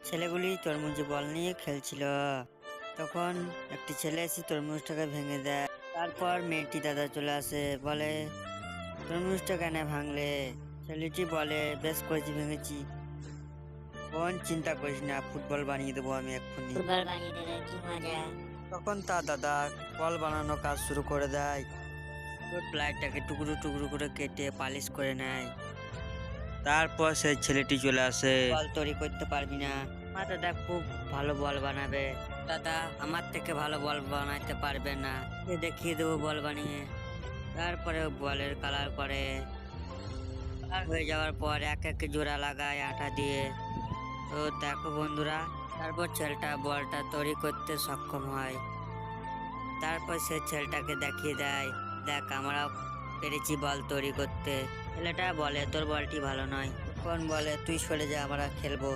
ছেলেগুলি তরমুজে বল নিয়ে খেলছিল। তখন একটি ছেলে এসে তরমুজটাকে ভেঙে দেয়। তারপর মেয়েটি দাদা চলে আসে, বলে তরমুজটা কেন ভাঙলে? ছেলেটি বলে বেশ করেছি, ভেঙেছি। বোন চিন্তা করিস না, ফুটবল বানিয়ে দেবো আমি এক্ষুনি। ফুটবল বানিয়ে দেবে, কি মজা। তখন তার দাদা বল বানানোর কাজ শুরু করে দেয়। ওই প্লাইটাকে টুকরো টুকরো করে কেটে পালিশ করে নেয়। তারপর সেই ছেলেটি চলে আসে, বল তৈরি করতে পারবি না? আমার দাদা খুব ভালো বল বানাবে। দাদা আমার থেকে ভালো বল বানাইতে পারবে না, দেখিয়ে দেবো বল বানিয়ে। তারপরে ও বলের কালার করে, আর হয়ে যাওয়ার পর এক এক জোড়া লাগায় আঠা দিয়ে। তো দেখো বন্ধুরা, তারপর ছেলেটা বলটা তৈরি করতে সক্ষম হয়। তারপর সে ছেলেটাকে দেখিয়ে দেয়, দেখ আমরা পেরেছি বল তৈরি করতে। ছেলেটা বলে তোর বলটি ভালো নয়। তখন বলে তুই সরে যা, আমরা খেলবো।